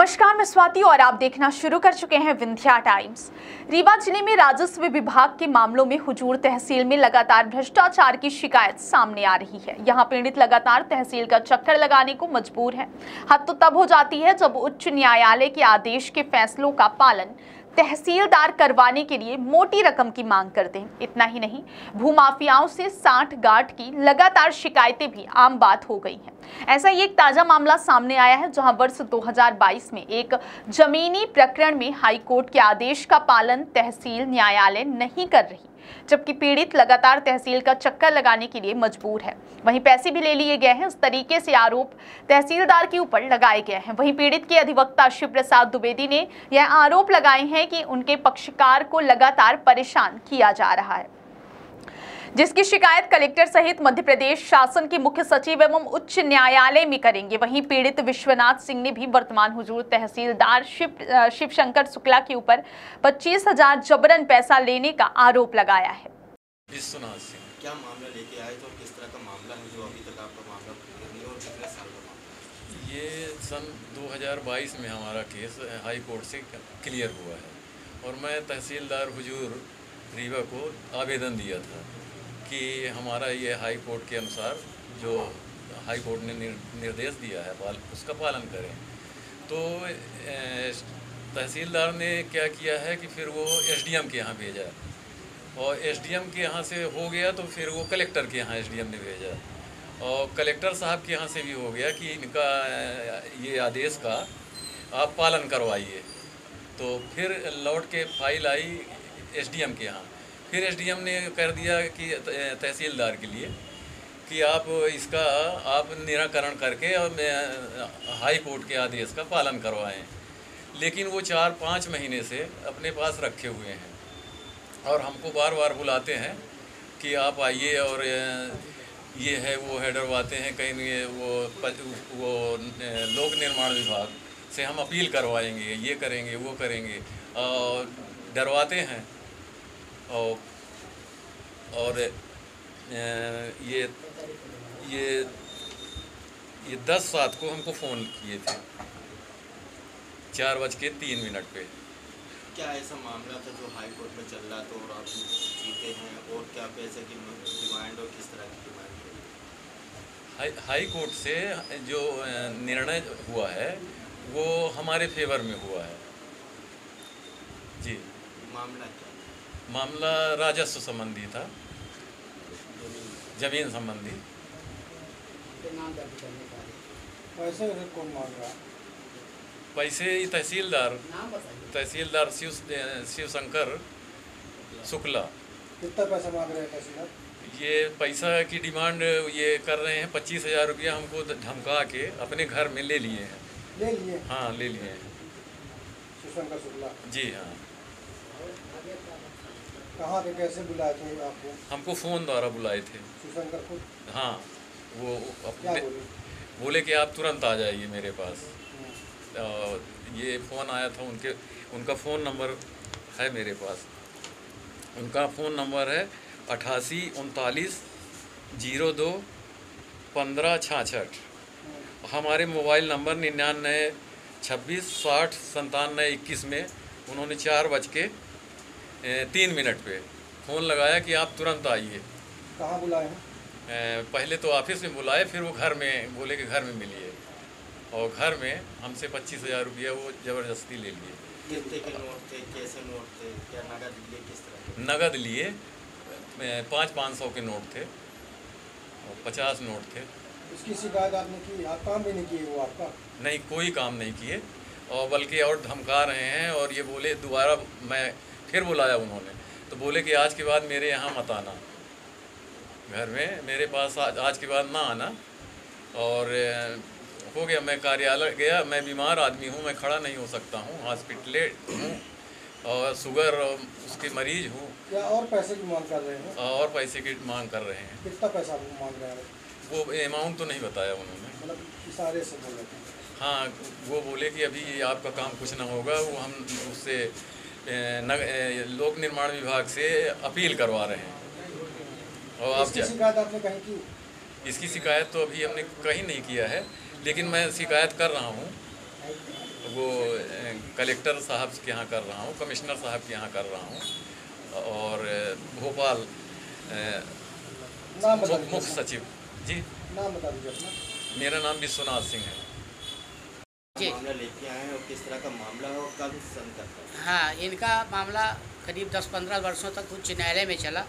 नमस्कार, मैं स्वाति और आप देखना शुरू कर चुके हैं विंध्या टाइम्स। रीवा जिले में राजस्व विभाग के मामलों में हुजूर तहसील में लगातार भ्रष्टाचार की शिकायत सामने आ रही है। यहां पीड़ित लगातार तहसील का चक्कर लगाने को मजबूर है। हद तो तब हो जाती है जब उच्च न्यायालय के आदेश के फैसलों का पालन तहसीलदार करवाने के लिए मोटी रकम की मांग करते हैं। इतना ही नहीं, भूमाफियाओं से सांठ-गांठ की लगातार शिकायतें भी आम बात हो गई हैं। ऐसा ही एक ताजा मामला सामने आया है, जहां वर्ष 2022 में एक जमीनी प्रकरण में हाई कोर्ट के आदेश का पालन तहसील न्यायालय नहीं कर रही, जबकि पीड़ित लगातार तहसील का चक्कर लगाने के लिए मजबूर है। वहीं पैसे भी ले लिए गए हैं। इस तरीके से आरोप तहसीलदार के ऊपर लगाए गए हैं। वहीं पीड़ित के अधिवक्ता शिव प्रसाद द्विवेदी ने यह आरोप लगाए हैं कि उनके पक्षकार को लगातार परेशान किया जा रहा है, जिसकी शिकायत कलेक्टर सहित मध्य प्रदेश शासन के मुख्य सचिव एवं उच्च न्यायालय में करेंगे। वहीं पीड़ित विश्वनाथ सिंह ने भी वर्तमान हुजूर तहसीलदार शिव शंकर शुक्ला के ऊपर 25,000 जबरन पैसा लेने का आरोप लगाया है। विश्वनाथ सिंह क्या मामला लेके आए थे और किस तरह का मामला है जो अभी तक आपका मामला क्लियर नहीं और कितने साल का मामला? ये सन 2022 में हमारा केस हाई कोर्ट से क्लियर हुआ है और मैं तहसीलदार हुजूर रीवा को आवेदन दिया था कि हमारा ये हाई कोर्ट के अनुसार जो हाई कोर्ट ने निर्देश दिया है उसका पालन करें। तो तहसीलदार ने क्या किया है कि फिर वो एसडीएम के यहाँ भेजा और एसडीएम के यहाँ से हो गया तो फिर वो कलेक्टर के यहाँ एसडीएम ने भेजा और कलेक्टर साहब के यहाँ से भी हो गया कि इनका ये आदेश का आप पालन करवाइए। तो फिर लौट के फाइल आई एसडीएम के यहाँ। फिर एसडीएम ने कर दिया कि तहसीलदार के लिए कि आप इसका आप निराकरण करके और हाई कोर्ट के आदेश का पालन करवाएं। लेकिन वो 4-5 महीने से अपने पास रखे हुए हैं और हमको बार बार बुलाते हैं कि आप आइए और ये है वो है, डरवाते हैं कहीं वो लोक निर्माण विभाग से हम अपील करवाएंगे, ये करेंगे वो करेंगे और डरवाते हैं। और ये 10/7 को हमको फ़ोन किए थे 4:03 पे। क्या ऐसा मामला था जो हाई कोर्ट में चल रहा था और आप जीते हैं और क्या पैसे की डिमांड और किस तरह की डिमांड? हाई कोर्ट से जो निर्णय हुआ है वो हमारे फेवर में हुआ है जी। मामला क्या? मामला राजस्व संबंधी था, जमीन संबंधी। पैसे कौन मांग रहा? पैसे तहसीलदार शिव शंकर शुक्ला। कितना पैसा मांग रहे हैं तहसीलदार? ये पैसा की डिमांड ये कर रहे हैं 25,000 रुपया हमको धमका के अपने घर में ले लिए हैं। ले लिए? हाँ, ले लिए हैं। शिव शंकर शुक्ला जी हाँ। कहाँ पे कैसे बुलाए थे आपको? हमको फ़ोन द्वारा बुलाए थे। शिव शंकर को? हाँ, वो क्या बोले कि आप तुरंत आ जाइए मेरे पास। ये फ़ोन आया था उनका फ़ोन नंबर है मेरे पास। उनका फ़ोन नंबर है 88 39 02 15 66। हमारे मोबाइल नंबर 99 26 60 97 21 में उन्होंने 4:03 पे फ़ोन लगाया कि आप तुरंत आइए। कहाँ बुलाए हैं? पहले तो ऑफिस में बुलाए, फिर वो घर में बोले कि घर में मिलिए और घर में हमसे 25,000 रुपया वो ज़बरदस्ती ले लिए। कितने के नोट थे, कैसे नोट थे, क्या नगद लिए, किस तरह? नगद लिए 500 के नोट थे और 50 नोट थे। इसकी शिकायत आपने की? आप काम भी नहीं किए वो आपका? नहीं, कोई काम नहीं किए और बल्कि और धमका रहे हैं और ये बोले दोबारा मैं फिर बुलाया उन्होंने तो बोले कि आज के बाद मेरे यहाँ मत आना, घर में मेरे पास आज के बाद ना आना। और हो गया, मैं कार्यालय गया, मैं बीमार आदमी हूँ, मैं खड़ा नहीं हो सकता हूँ, हॉस्पिटलेट हूँ और शुगर और उसके मरीज हूँ। क्या और पैसे की मांग कर रहे हैं? और पैसे की मांग कर रहे हैं। कितना पैसा मांग रहे हैं? वो अमाउंट तो नहीं बताया उन्होंने, मतलब इशारे से बोल रहे थे। हाँ, वो बोले कि अभी आपका काम कुछ ना होगा, वो हम उससे लोक निर्माण विभाग से अपील करवा रहे हैं। और आप शिकायत आपने कहीं की? इसकी शिकायत तो अभी हमने कहीं नहीं किया है, लेकिन मैं शिकायत कर रहा हूँ वो कलेक्टर साहब के यहाँ कर रहा हूँ, कमिश्नर साहब के यहाँ कर रहा हूँ, और भोपाल नाम बता दीजिए मुख्य सचिव जी। नाम बता दीजिए अपना। मेरा नाम विश्वनाथ सिंह है जी। मामला लेके आए हैं और किस तरह का मामला है और कब सन करता है? हाँ, इनका मामला करीब 10-15 वर्षों तक उच्च न्यायालय में चला।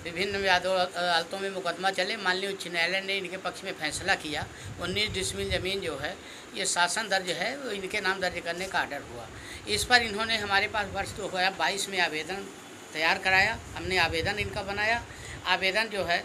विभिन्न अदालतों में मुकदमा चले। माननीय उच्च न्यायालय ने इनके पक्ष में फैसला किया। 19 डिसमिल ज़मीन जो है ये शासन दर्ज है, वो इनके नाम दर्ज करने का आर्डर हुआ। इस पर इन्होंने हमारे पास वर्ष 2022 में आवेदन तैयार कराया। हमने आवेदन इनका बनाया। आवेदन जो है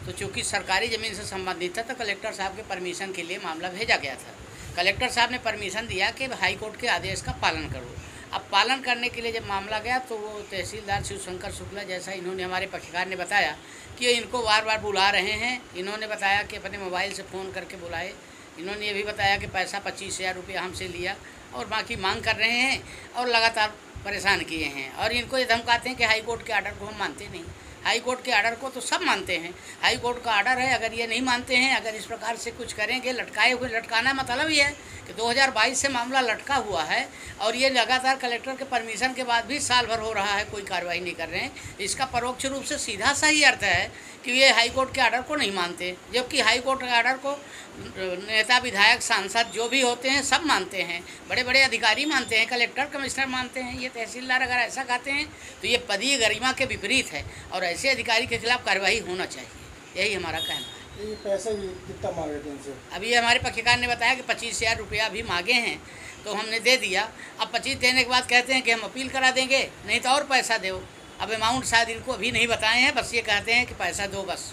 तो चूँकि सरकारी ज़मीन से संबंधित था तो कलेक्टर साहब के परमिशन के लिए मामला भेजा गया था। कलेक्टर साहब ने परमिशन दिया कि हाई कोर्ट के आदेश का पालन करो। अब पालन करने के लिए जब मामला गया तो वो तहसीलदार शिवशंकर शुक्ला, जैसा इन्होंने हमारे पक्षकार ने बताया कि ये इनको बार बार बुला रहे हैं। इन्होंने बताया कि अपने मोबाइल से फ़ोन करके बुलाए। इन्होंने ये भी बताया कि पैसा 25,000 रुपया हमसे लिया और बाकी मांग कर रहे हैं और लगातार परेशान किए हैं। और इनको ये धमकाते हैं कि हाई कोर्ट के आर्डर को हम मानते नहीं। हाई कोर्ट के आर्डर को तो सब मानते हैं। हाई कोर्ट का आर्डर है, अगर ये नहीं मानते हैं, अगर इस प्रकार से कुछ करेंगे, लटकाए हुए, लटकाना मतलब ही है कि 2022 से मामला लटका हुआ है और ये लगातार कलेक्टर के परमिशन के बाद भी साल भर हो रहा है, कोई कार्रवाई नहीं कर रहे हैं। इसका परोक्ष रूप से सीधा सा ही अर्थ है कि ये हाई कोर्ट के आर्डर को नहीं मानते, जबकि हाई कोर्ट के आर्डर को नेता, विधायक, सांसद जो भी होते हैं सब मानते हैं। बड़े बड़े अधिकारी मानते हैं, कलेक्टर, कमिश्नर मानते हैं। ये तहसीलदार अगर ऐसा कहते हैं तो ये पदीय गरिमा के विपरीत है और ऐसे अधिकारी के खिलाफ कार्रवाई होना चाहिए। यही हमारा कहना है। ये पैसे कितना मांग रहे थे इनसे? अभी हमारे पक्षकार ने बताया कि 25,000 रुपया अभी मांगे हैं तो हमने दे दिया। अब 25 देने के बाद कहते हैं कि हम अपील करा देंगे, नहीं तो और पैसा दो। अब अमाउंट शायद इनको अभी नहीं बताए हैं, बस ये कहते हैं कि पैसा दो बस।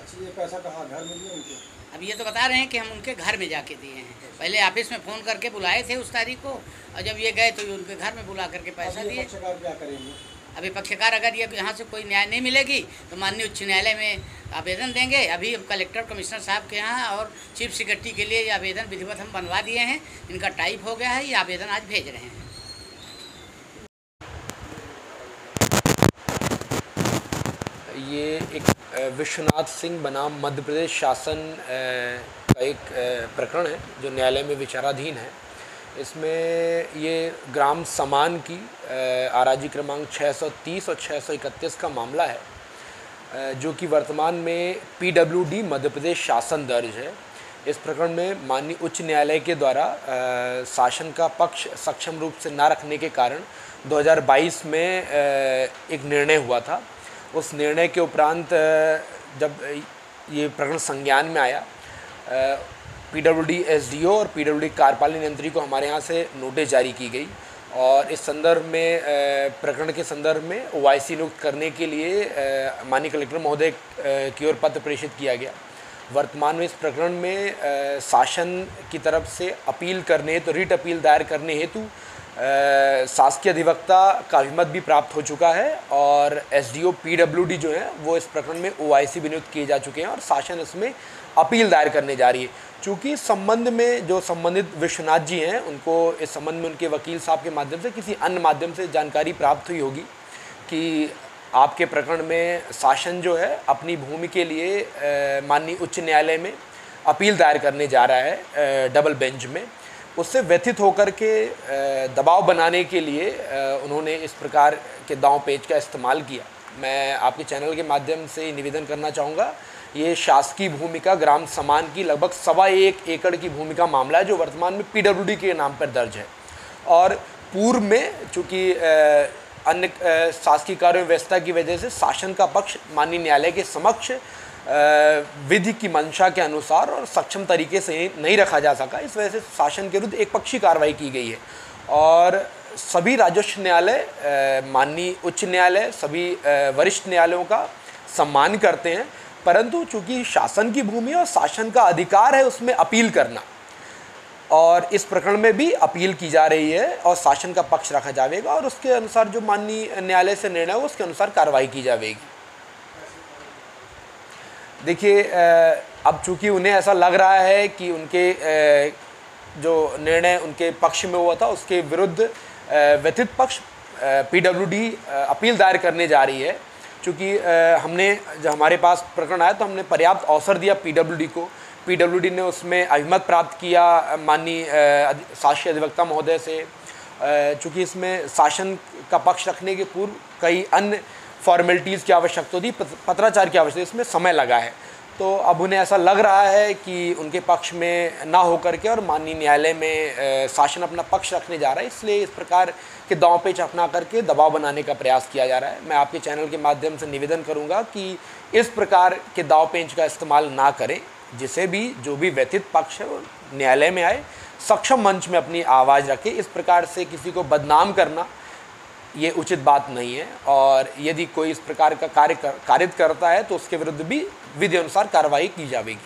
अच्छा, ये पैसा कहाँ घर में दिया उनको? अब ये तो बता रहे हैं कि हम उनके घर में जाके दिए हैं। पहले ऑफिस में फ़ोन करके बुलाए थे उस तारीख को और जब ये गए तो ये उनके घर में बुला करके पैसा अब ये दिए। पक्षकार क्या करेंगे? अभी पक्षकार अगर ये यहाँ से कोई न्याय नहीं मिलेगी तो माननीय उच्च न्यायालय में आवेदन देंगे। अभी हम कलेक्टर, कमिश्नर साहब के यहाँ और चीफ सेक्रेटरी के लिए ये आवेदन विधिवत हम बनवा दिए हैं। इनका टाइप हो गया है, ये आवेदन आज भेज रहे हैं। ये एक विश्वनाथ सिंह बनाम मध्य प्रदेश शासन का एक प्रकरण है जो न्यायालय में विचाराधीन है। इसमें ये ग्राम समान की आराजी क्रमांक 630 और 631 का मामला है जो कि वर्तमान में PWD मध्य प्रदेश शासन दर्ज है। इस प्रकरण में माननीय उच्च न्यायालय के द्वारा शासन का पक्ष सक्षम रूप से न रखने के कारण 2022 में एक निर्णय हुआ था। उस निर्णय के उपरांत जब ये प्रकरण संज्ञान में आया, PWD SDO और PWD कार्यपालन यंत्री को हमारे यहाँ से नोटिस जारी की गई और इस संदर्भ में प्रकरण के संदर्भ में OIC नियुक्त करने के लिए माननीय कलेक्टर महोदय की ओर पत्र प्रेषित किया गया। वर्तमान में इस प्रकरण में शासन की तरफ से अपील करने हेतु, रिट अपील दायर करने हेतु शासकीय अधिवक्ता का अभिमत भी प्राप्त हो चुका है और SDO PWD जो है वो इस प्रकरण में OIC भी नियुक्त किए जा चुके हैं और शासन इसमें अपील दायर करने जा रही है। चूँकि संबंध में जो संबंधित विश्वनाथ जी हैं उनको इस संबंध में उनके वकील साहब के माध्यम से, किसी अन्य माध्यम से जानकारी प्राप्त हुई होगी कि आपके प्रकरण में शासन जो है अपनी भूमि के लिए माननीय उच्च न्यायालय में अपील दायर करने जा रहा है डबल बेंच में। उससे व्यथित होकर के दबाव बनाने के लिए उन्होंने इस प्रकार के दांव पेच का इस्तेमाल किया। मैं आपके चैनल के माध्यम से निवेदन करना चाहूँगा, ये शासकीय भूमि का ग्राम समान की लगभग 1.25 एकड़ की भूमि का मामला है जो वर्तमान में PWD के नाम पर दर्ज है। और पूर्व में चूँकि अन्य शासकीय कार्य व्यवस्था की वजह से शासन का पक्ष माननीय न्यायालय के समक्ष विधि की मंशा के अनुसार और सक्षम तरीके से नहीं रखा जा सका। इस वजह से शासन के विरुद्ध एक पक्षी कार्रवाई की गई है और सभी राजस्व न्यायालय, माननीय उच्च न्यायालय, सभी वरिष्ठ न्यायालयों का सम्मान करते हैं, परंतु चूंकि शासन की भूमि और शासन का अधिकार है उसमें अपील करना, और इस प्रकरण में भी अपील की जा रही है और शासन का पक्ष रखा जाएगा और उसके अनुसार जो माननीय न्यायालय से निर्णय हो उसके अनुसार कार्रवाई की जाएगी। देखिए, अब चूंकि उन्हें ऐसा लग रहा है कि उनके जो निर्णय उनके पक्ष में हुआ था उसके विरुद्ध व्यथित पक्ष PWD अपील दायर करने जा रही है। चूँकि हमने जब हमारे पास प्रकरण आया तो हमने पर्याप्त अवसर दिया PWD को पीडब्ल्यूडी ने उसमें अभिमत प्राप्त किया माननीय शासी अधिवक्ता महोदय से। चूँकि इसमें शासन का पक्ष रखने के पूर्व कई अन्य फॉर्मेलिटीज़ की आवश्यकता थी, पत्राचार की आवश्यकता, इसमें समय लगा है। तो अब उन्हें ऐसा लग रहा है कि उनके पक्ष में ना होकर के और माननीय न्यायालय में शासन अपना पक्ष रखने जा रहा है, इसलिए इस प्रकार के दांव पेच अपना करके दबाव बनाने का प्रयास किया जा रहा है। मैं आपके चैनल के माध्यम से निवेदन करूंगा कि इस प्रकार के दांव पेच का इस्तेमाल ना करें। जिसे भी जो भी व्यथित पक्ष है वो न्यायालय में आए, सक्षम मंच में अपनी आवाज़ रखे। इस प्रकार से किसी को बदनाम करना ये उचित बात नहीं है, और यदि कोई इस प्रकार का कार्य कारित करता है तो उसके विरुद्ध भी विधि अनुसार कार्रवाई की जाएगी।